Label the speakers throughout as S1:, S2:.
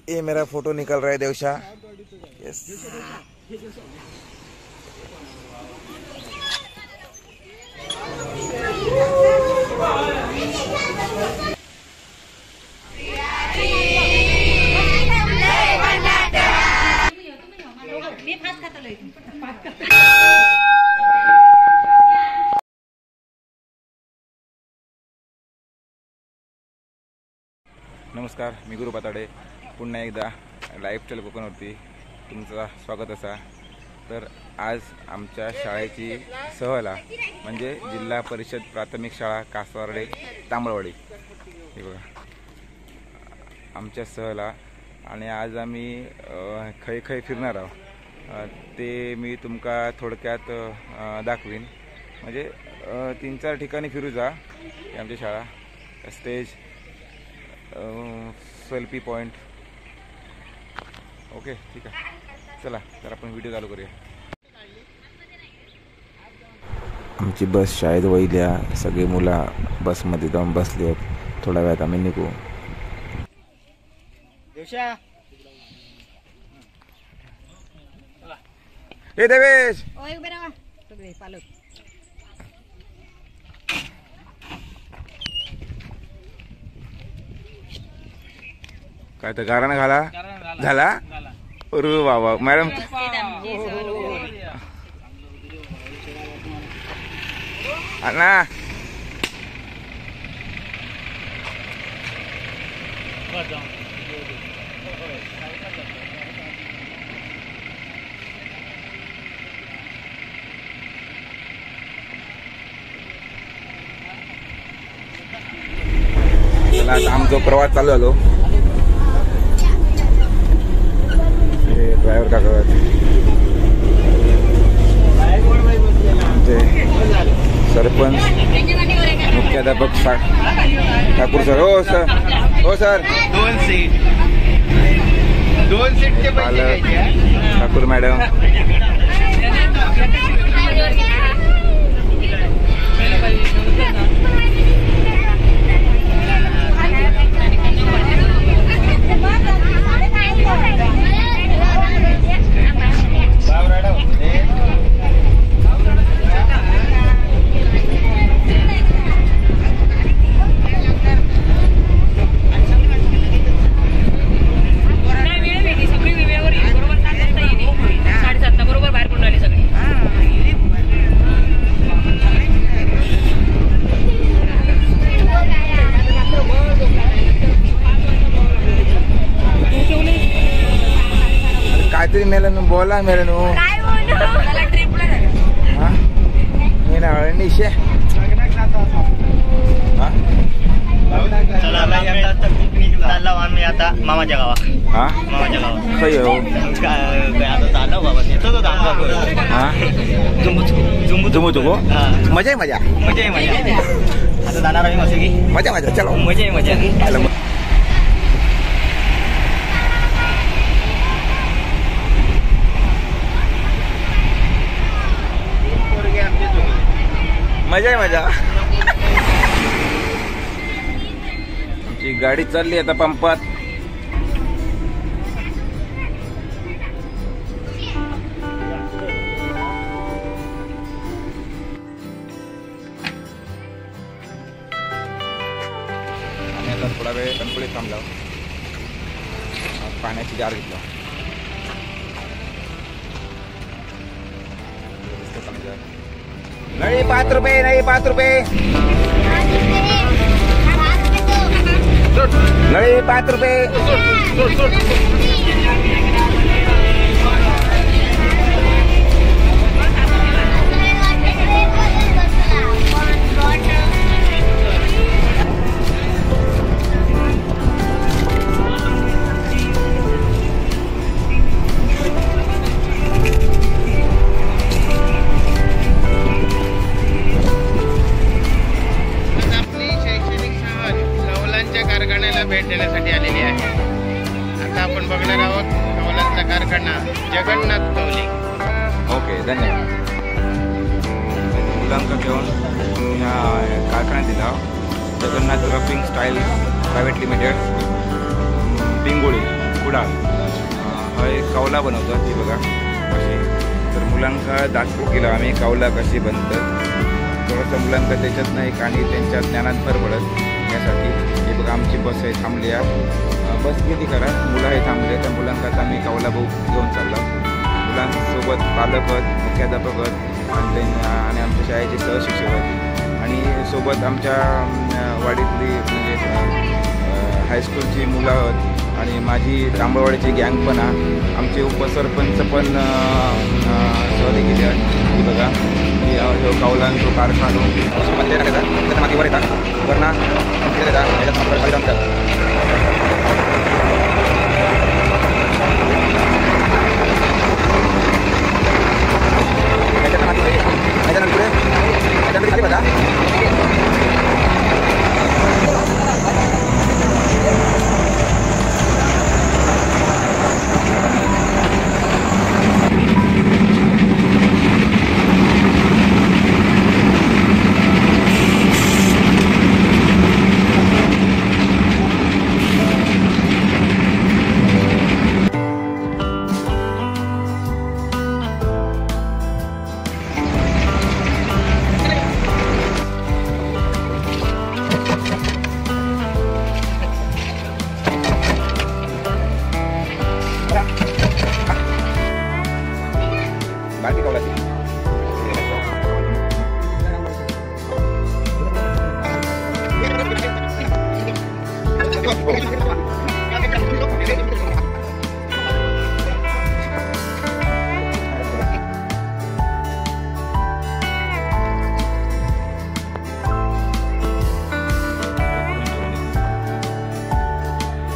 S1: ये मेरा फोटो निकल रहा है देवशा। यस नमस्कार, मी गुरु पाताडे पुन्हा एकदा लाईव्ह चॅनल कोकणवरती तुमचं स्वागत असा। तर आज आमच्या शाळेची सहल म्हणजे जिल्हा परिषद प्राथमिक शाळा कासवार्डे तांबळवाडी हे बघा आमच्या सहला। आणि आज आम्ही खै खै फिरणार आहोत ते मी तुमका थोडक्यात दाखवीन। म्हणजे 3-4 ठिकाणी फिरू जा आमची शाळा, स्टेज, सेल्फी पॉइंट। ओके ठीक आहे, चला तर आपण व्हिडिओ चालू करूया। आमची बस शाळेत वळल्या, सगळी मुलं बसमध्ये जाऊन बसली आहेत। थोड्या वेळात आम्ही निघू। हे देवेश काय तर गाराणा घाला झाला। अरे बाबा मॅडम ना चला आता आमचा प्रवास चालू झालो। ड्रायव्हर काका सरपंच मुख्याध्यापक ठाकूर सर। हो सर, हो सर। 2 सीट पालक ठाकूर मॅडम। काहीतरी मेलन बोला मेलन निशे
S2: आता मामाच्या गावा।
S1: हा
S2: मामाच्या गावा
S1: खय हो
S2: आता चाललो बाबा येतो तो
S1: हा
S2: जुंबू
S1: जुमू तुको मजा आहे मजा
S2: मजा आहे मजा। आता जाणार आहे मस्त की
S1: मजा मजा चलो
S2: मजा आहे मजा।
S1: मजा आहे मजा। आमची गाडी चालली आता पंपात। आणि आता थोडा वेळ कणकोळीत थांबलो, पाण्याची जार घेतला। नळी 5 रुपये, नळी 5 रुपये, नळी 5 रुपये।
S2: भेट देण्यासाठी आलेली आहे। आता आपण बघणार आहोत कौलांचा कारखाना जगन्नाथ कौली।
S1: ओके धन्यवाद। मुलांना घेऊन ह्या कारखान्यात दिला Jagannath roofing style private limited Pingoli. Kudal हय कावला बनवतात ही बघा कशी. तर मुलांका दाखवू केलं आम्ही कावला कशी बनतात. थोडंसं मुलांका त्याच्यात नाही आणि त्यांच्या ज्ञानात भर पडत यासाठी. हे बघा आमची बस आहे थांबली आहे. बस किती करा मुलं आहे थांबले त्या मुलांका आम्ही कावला भाऊ घेऊन चाललो. मुलांसोबत पालक आहेत, मुख्याध्यापक आहेत आणि आमच्या शाळेचे सहशिक्षक आहेत आणि सोबत आमच्या वाडीतली म्हणजे हायस्कूलची मुलं आहेत आणि माझी तांबळवाडीची गँग पण आहे. आमचे उपसरपंच पण सहली गेले आहेत. ही बघा ही कावलांचो कारखानो मध्ये टाकायचा मातीवर येतात वरना बाकी कावला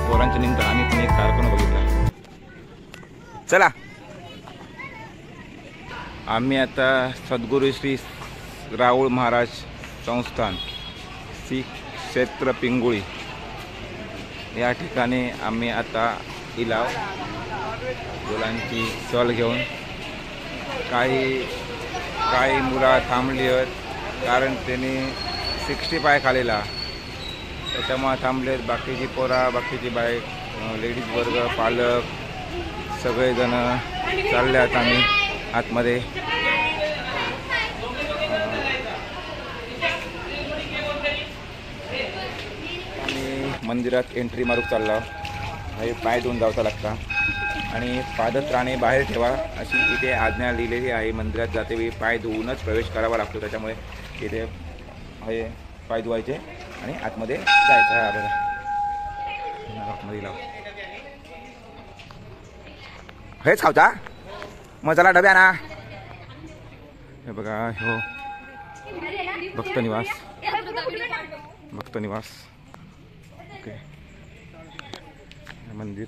S1: पोरांच्या निमित्त आम्ही पण एक कारखाना बघितला. चला आम्ही आता सद्गुरू श्री राहुल महाराज संस्थान श्री क्षेत्र पिंगुळी या ठिकाणी आम्ही आता इलाव मुलांची सहल घेऊन काही मुलं थांबली आहेत कारण त्यांनी 65 खालेला त्याच्यामुळे थांबलेत. बाकीची पोरा बाकीची बाईक लेडीज वर्ग पालक सगळेजण चालले आहेत आम्ही आतमध्ये. आम्ही मंदिरात एंट्री मारूक चाललो. हे पाय धुवून जावचा लागता आणि पादत्राणे बाहेर ठेवा अशी इथे आज्ञा लिहिलेली आहे. मंदिरात जातेवेळी पाय धुवूनच प्रवेश करावा लागतो. त्याच्यामुळे इथे हे पाय धुवायचे आणि आतमध्ये जायचं आहे. बघा आतमध्ये लाव हेच खावता मग चला डब्या ना. हे बघा हो भक्त निवास ओके मंदिर.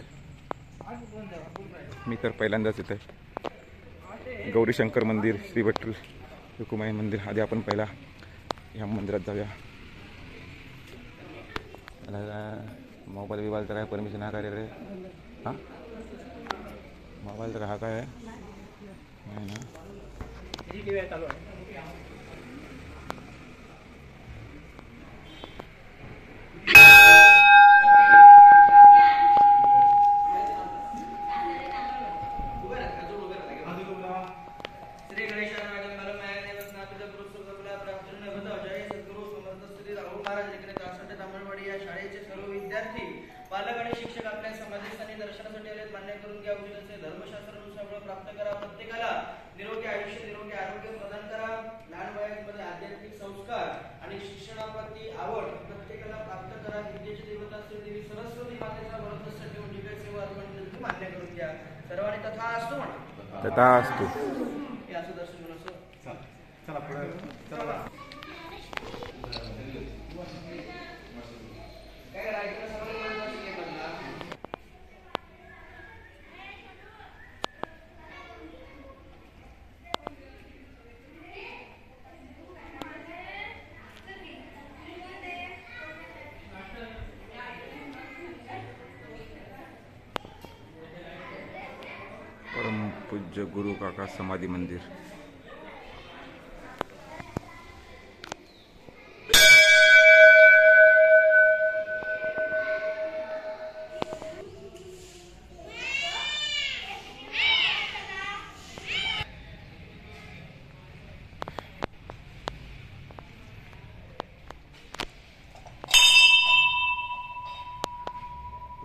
S1: मी तर पहिल्यांदाच येत आहे. गौरी शंकर मंदिर श्री विठ्ठल रुक्मिणी मंदिर. आधी आपण पहिला ह्या मंदिरात जाऊया. मोबाईल बिबाईल तर काय परमिशन हा काय रे हां मोबाईल तर हा काय आहे नाही ना.
S3: पालक आणि शिक्षक आपल्या समाधीस्थानी दर्शनासाठी आलेत. मान्य करून घ्या. उचित धर्मशास्त्रानुसार प्राप्त करा. प्रत्येकाला निरोगी आयुष्य निरोगी आरोग्य प्रदान करा. लहान वयामध्ये आध्यात्मिक संस्कार आणि शिक्षणाप्रती आवड प्रत्येकाला प्राप्त करा. विद्येची देवता श्री देवी सरस्वती मातेचा वरदहस्त ठेवून दिव्य सेवा अर्पण मान्य करून घ्या. सर्वांनी तथा असतो म्हणा.
S1: तथा असतो.
S3: हे असं दर्शन घेऊन असं चला पुढे चला. काय राहायचं सगळं
S1: पूज्य गुरु काका समाधी मंदिर.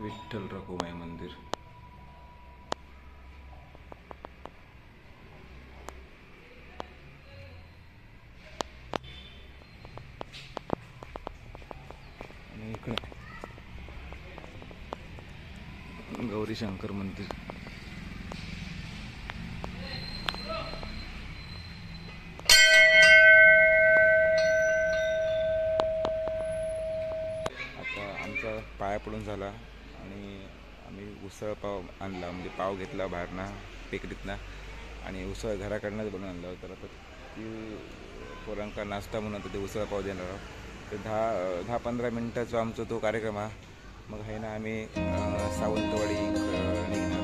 S1: विठ्ठल रखुमाई मंदिर. आणि इकडे गौरी शंकर मंदिर. आता आमचा पाया पडून झाला आणि आम्ही उसळ पाव आणला, म्हणजे पाव घेतला बाहेरनं बेकरीतनं आणि उसळ घराकडनंच बनवून आणलं. तर आता ती पोरांका नाश्ता म्हणून आता ते उसळ पाव देणार आहोत. तर 10-15 मिनटाचा आमचा तो कार्यक्रम आहे. मग आहे ना आम्ही सावंतवाडी निघणार.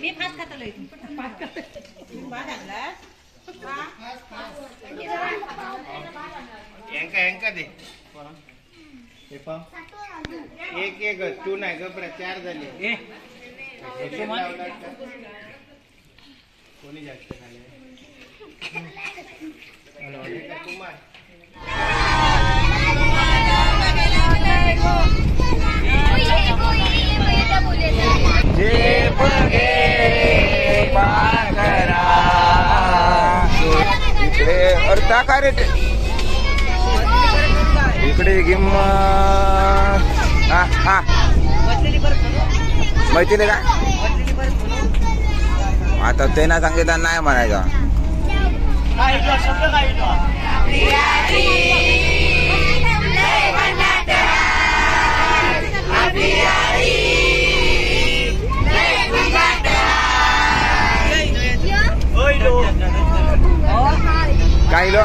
S4: मी फास्ट खात आलोय.
S2: यांका दे एक एक तू नाही गप्रा 4 झाले. कोणी जास्त खाले कुमार
S1: जे बघे पाकरा इकडे अर्धा का रे इकडे गिम्मत. हा मैथिली का आता ते ना सांगितलं नाही म्हणायचं. काही लो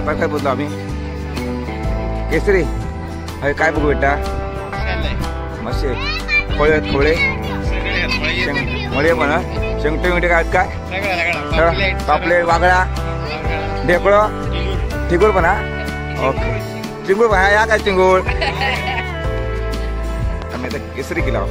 S1: आता काय बोलतो आम्ही केसरी. अरे काय बघू बेटा मसे खोळे खोळे मळे म्हणा शेंगटे मिठे काय काय पापलेट वागळा ढेकळो ठिगुळ पण हा. ओके चिंगूळ पण हा. या काय चिंगूळ आम्ही आता केसरी केला.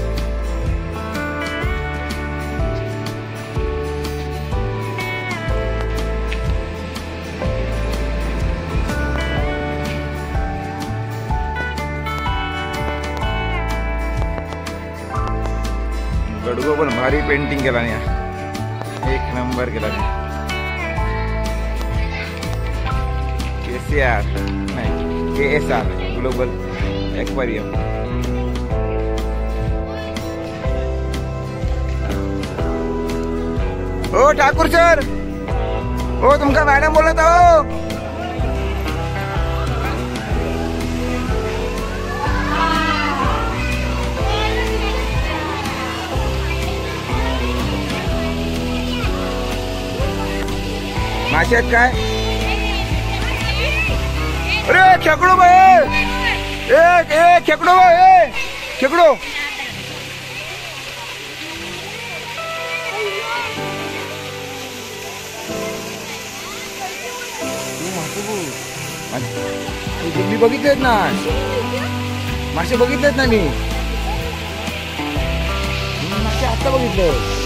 S1: गडगो पण भारी पेंटिंग केला नाही, एक नंबर केला. KCR नाही KSR ग्लोबल एक्वेरियम. ओ ठाकूर सर, ओ तुमका मॅडम बोलत हो. मासे आहेत काय? अरे खेकडो बाय, खेकडो बाय, खेकडो. मी बघितलेत ना मासे, बघितलेत ना मी मासे आता बघितलं.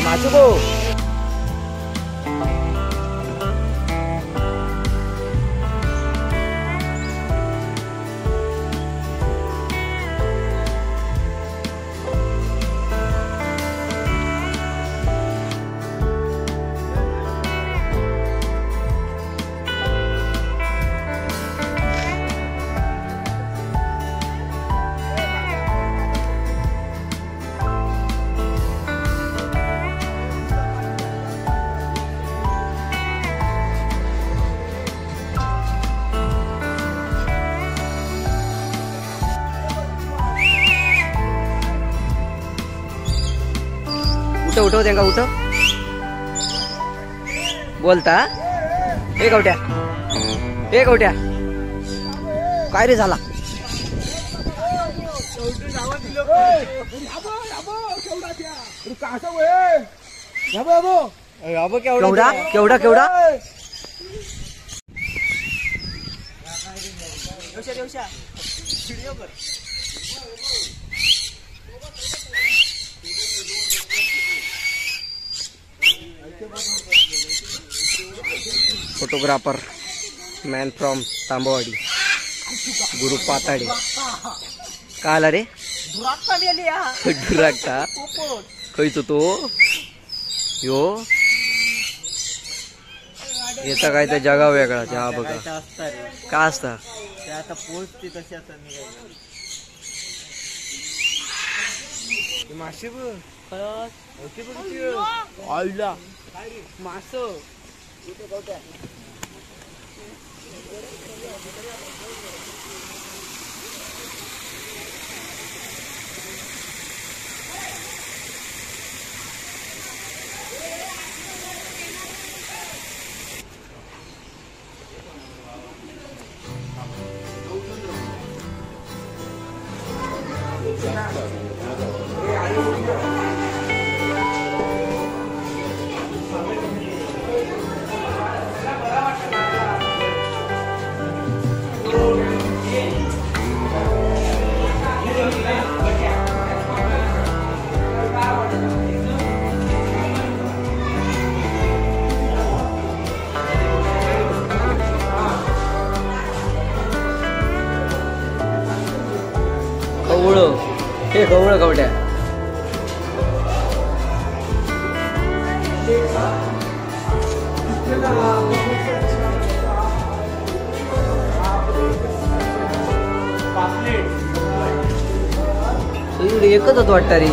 S3: माचुको उठव त्यांना उठव बोलता हे कवट्या काय रे झाला केवढा केवढा केवढा फोटोग्राफर मॅन फ्रॉम तांबवाडी गुरु पाताडे का आला रे दुरागता खयचो तो यो येता काय त्या जगा वेगळा हा बघा का असता आता पोचते तशी आता मासे मास हे गवळ गवड्या एकच होत वाटत रे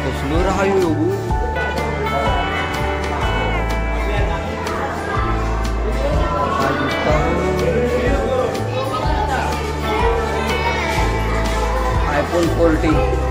S3: कसलो राहायो योगू iPhone 14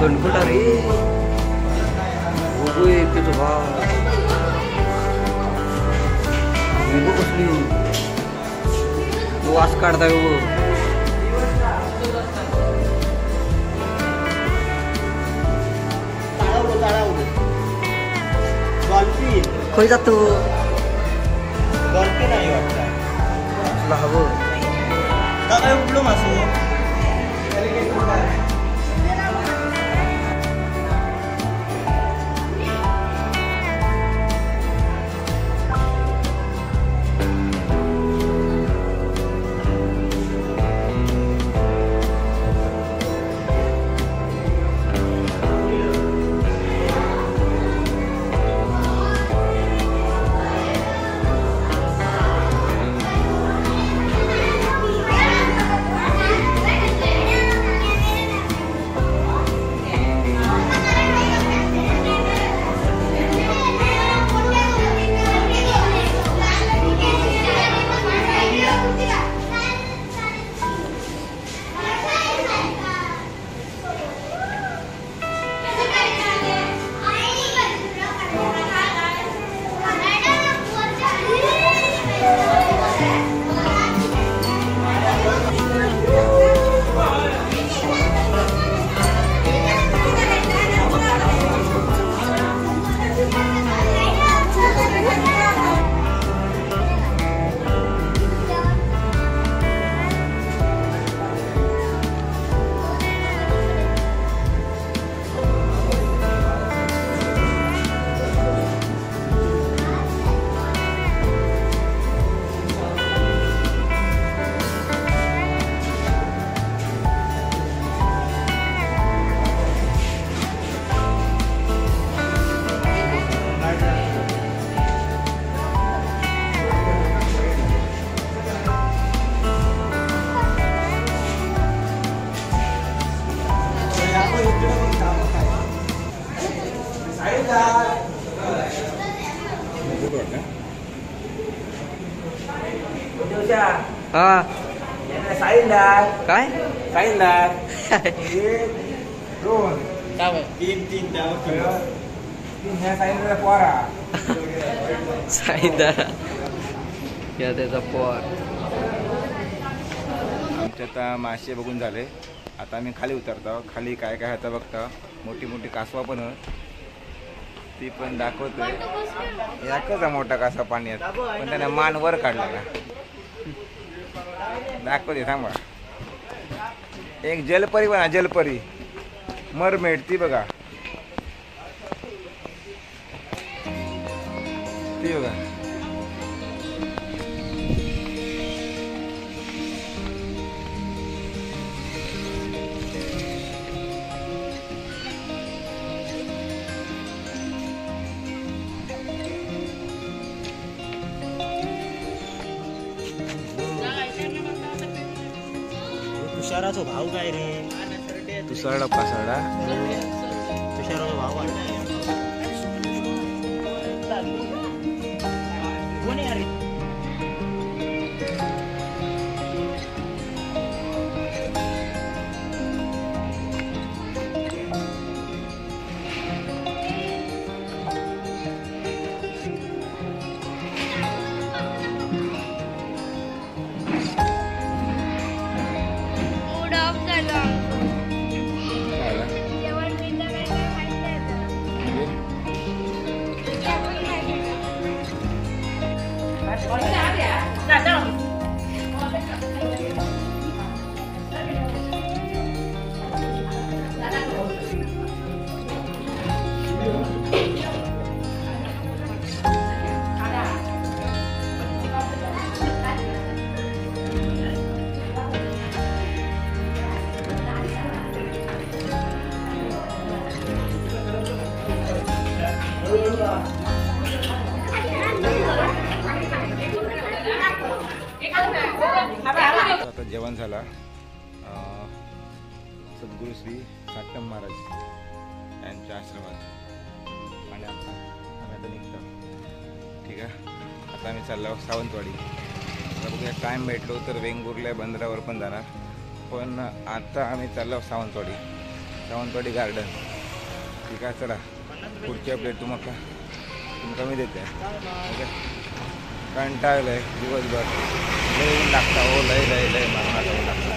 S5: गणपटा रे त्याचं कसली वास काढताय खय जातो
S3: नाही वाटतं
S5: हवं
S3: काय उठलो मासू
S5: हा
S3: साईदार
S5: काय
S3: साईदार
S1: दोन
S3: तीन
S1: तीन ह्या साईडला पोरा
S5: साईदा या त्याचा पोर
S1: आमच्या आता मासे बघून झाले. आता आम्ही खाली उतरतो. खाली काय काय होतं बघता. मोठी मोठी कासवा पण आहेत. ती पण दाखवतोय. एकच मोठा कासवा पाण्यात पण त्याने मान वर काढला का दाखवते थांबा. एक जलपरी बना जलपरी मरमेड ती बघा ती बघा.
S3: तुषाराचा भाव काय रे
S1: तुसळा पासळा
S3: तुषाराचा भाव कोण आहे अरे
S1: आता जेवण झाला. सद्गुरू श्री साटम महाराज यांच्या आश्रमात आणि आम्ही आता निघतो. ठीक आहे. आता आम्ही चाललो सावंतवाडी. बघूया टाईम भेटलो तर वेंगुर्ल्या बंदरावर पण जाणार. पण आता आम्ही चाललो सावंतवाडी गार्डन. ठीक आहे, चला पुढची अपडेट तुम्हाला मी देते. ओके, कंटाळलं आहे दिवसभर, लय ऊन लागता हो, लय लय लय मारणार ऊन लागतं.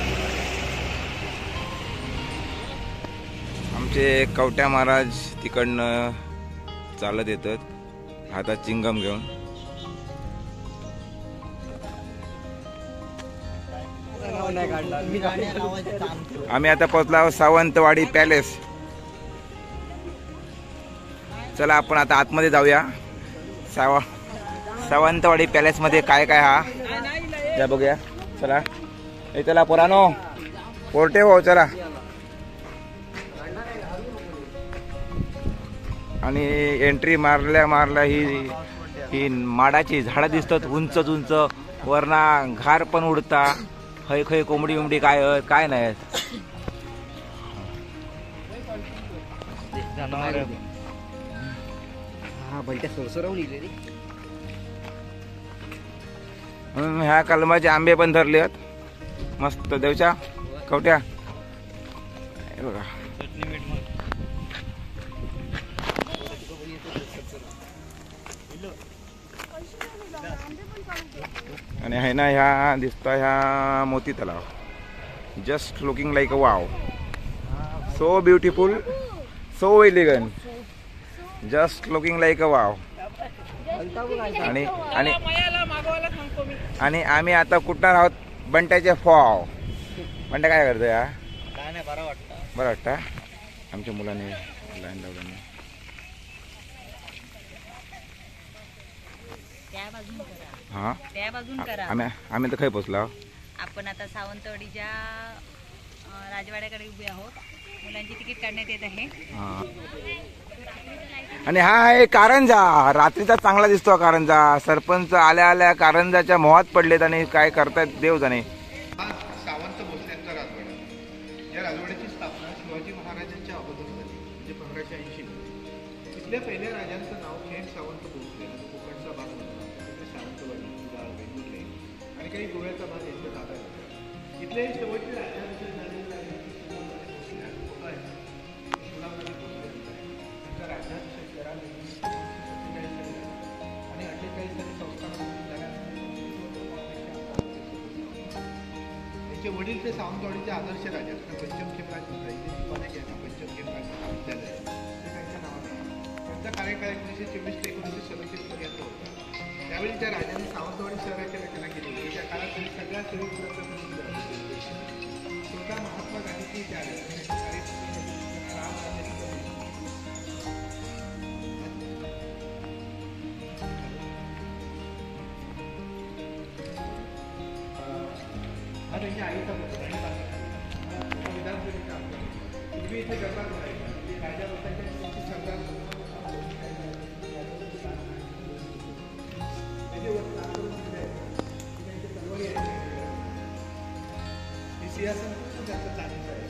S1: आमचे कवट्या महाराज तिकडनं चालत येतात हातात चिंगम घेऊन. आम्ही आता पोहोचलो आहोत सावंतवाडी पॅलेस. चला आपण आता आतमध्ये जाऊया. सावंतवाडी पॅलेस मध्ये काय काय हा या बघूया. चला हे चला पोरानो, पोरटे हो चला. आणि एंट्री मारल्या ही माडाची झाडं दिसतात उंच उंच, वरना घार पण उडता. खै खै कोंबडी उमडी काय नाही. ह्या कलमाचे आंबे पण धरले आहेत मस्त देवच्या कवट्या. हे बघा आणि आहे ना ह्या दिसता ह्या मोती तलाव. Just looking like a wow, so beautiful, so elegant, just looking like a wow. आणि आणि आणि आम्ही आता कुठणार आहोत? बंट्याचे फॉव. बंट्या काय करतोय? बरं वाटतं आमच्या मुलाने लाईन लावल्याने. हा
S4: त्या बाजून करा.
S1: आम्ही तर खाई पोचलो.
S4: आपण आता सावंतवाडीच्या राजवाड्याकडे उभे आहोत. मुलांची तिकीट काढण्यात येत आहे.
S1: आणि हा आहे कारंजा. रात्रीचा चांगला दिसतो कारंजा. सरपंच आल्या आल्या कारंजाच्या मोहात पडलेत आणि काय करतायत देव जाणे.
S2: सावंत भोसल्यांचा राजवाडा. या राजवाड्याची स्थापना शिवाजी महाराजांच्या अगोदर झाली, म्हणजे 1580 मध्ये. इथल्या पहिल्या राजांचं नाव खेड सावंत भोसले. कोकणचा भाग होता, सावंतवाडी, कुडाळ, वेंगुर्ले आणि काही गोव्याचा भाग यांच्या ताब्यात होता. इथले शेवटचे राज्याभिषेक झालेले त्यांचा राज्याभिषेक आणि 48 साली संस्थानामध्ये त्यांचे वडील ते सावंतवाडीचे आदर्श राजा पंचमखेम राज होता. इथे दीपाने घ्या पंचमखेम राज महाविद्यालय ते त्यांच्या नावाने. त्यांचा कार्यकाळ 1924 ते 1937 पर्यंत होता. त्यावेळी त्या राजांनी सावंतवाडी शहराची रचना केली होती. त्या काळात तरी सगळ्या सोयी स्वतः महात्मा गांधीची त्या त्यांच्या आईचा विधानसभेचा पूर्वी इथे गरबा करायचा. राजा लोकांच्या सरदार हे सिंहासन त्यांचं चालीचं आहे.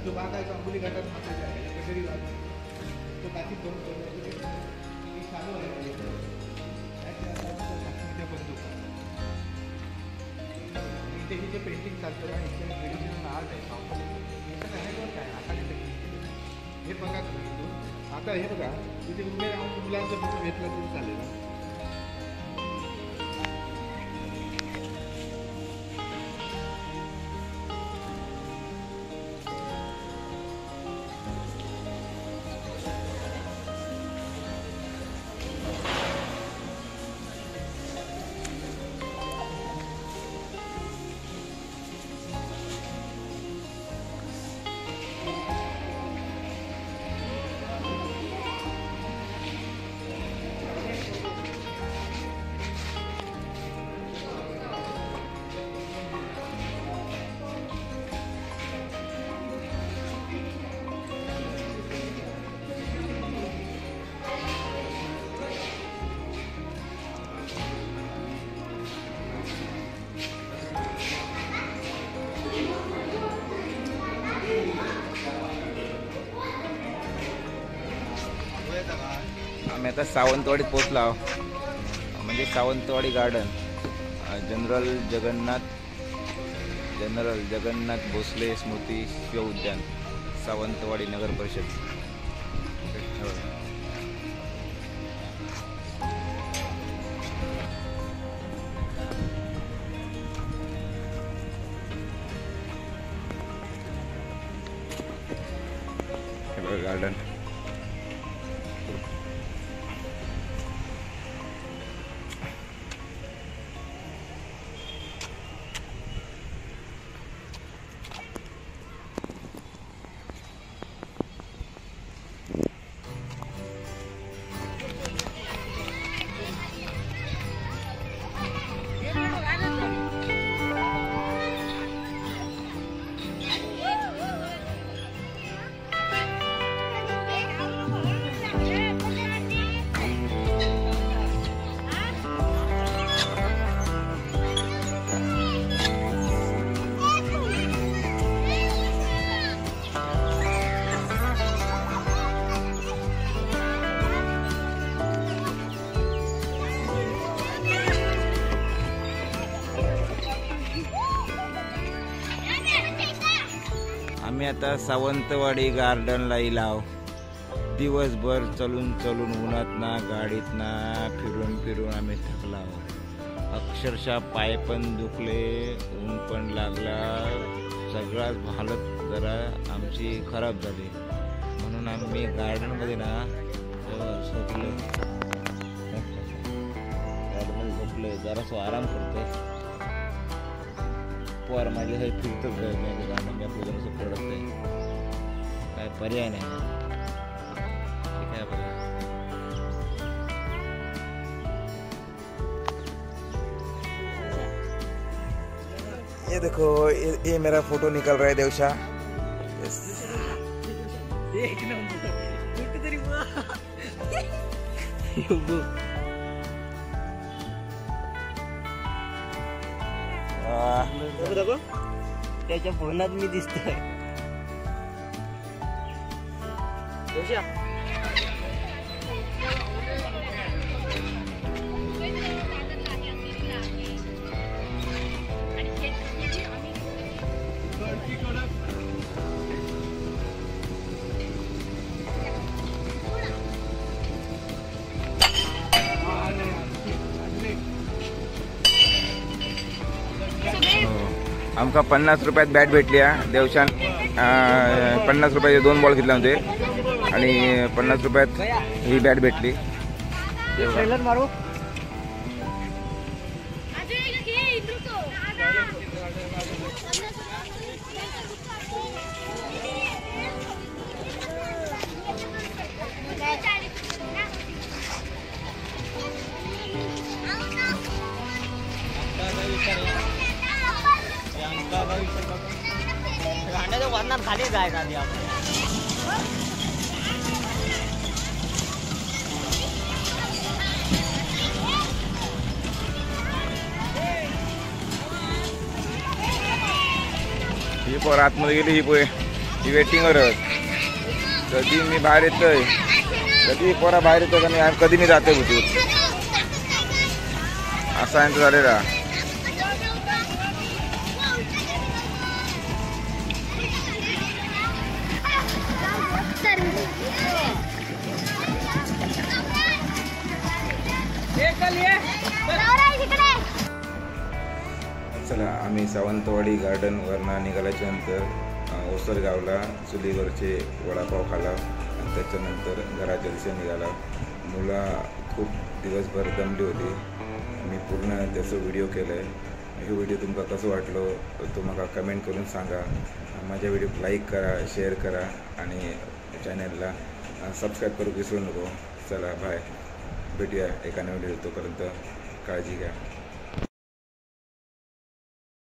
S2: तो भाग आहे अंबुली घाटात मात्र आहे गडरी भाग. तो काची करून चालू आहे. बंदूक इथे जे पेंटिंग चालतं ना, इथे ट्रेडिशनल आर्ट आहे सावंतवाडी. काय आता हे बघा तुम्ही. आता हे बघा तिथे उभे राहून मुलांचं फोटो घेतलं तरी चालेल.
S1: आम्ही आता सावंतवाडीत पोहोचलो, म्हणजे सावंतवाडी गार्डन. जनरल जगन्नाथ भोसले स्मृती शिव उद्यान सावंतवाडी नगर परिषद. गार्डन आम्ही आता सावंतवाडी गार्डनला इलाव. दिवसभर चलून उन्हात ना गाडीत ना फिरून आम्ही थकला. अक्षरशः पाय पण दुखले, ऊन पण लागला, सगळाच हालत जरा आमची खराब झाली. म्हणून आम्ही गार्डनमध्ये ना झोपलो. गार्डनमध्ये झोपले, जरासं आराम करतोय. पोर माझे हे फिरतो गाणं मी आपलं जरासं पडत नाही, काय पर्याय नाही. ठीक आहे बघा. ये देखो, ये मेरा फोटो निकल रहा है देवशा.
S5: एक नंबर कुठेतरी त्याच्या फोनात मी दिसतोय.
S1: आमका 50 रुपयात बॅट भेटली. देवशान 50 रुपयाचे 2 बॉल घेतले होते आणि 50 रुपयात ही बॅट भेटली.
S5: मारू. वरणात खाली जायचं आधी आपण.
S1: ही पोर आतमध्ये गेली. ही वेटिंगवर. कधी मी बाहेर येतोय, कधी पोरा बाहेर येतो आणि कधी मी जाते भूतूत. असा यांचं झालेला. चला, आम्ही सावंतवाडी गार्डनवरनं निघाल्याच्या नंतर ओसरगावला चुलीवरचे वडापाव खाला आणि त्याच्यानंतर घराच्या दिशेने निघाला. मुलं खूप दिवसभर दमली होती. मी पूर्ण त्याचं व्हिडिओ केलं आहे. हे व्हिडिओ तुमका कसं वाटलं तो मला कमेंट करून सांगा. माझ्या व्हिडिओ लाईक करा, शेअर करा आणि चॅनलला सबस्क्राईब करू विसरू नको. चला बाय, भेटूया एका नवीन व्हिडिओ. तोपर्यंत काळजी घ्या.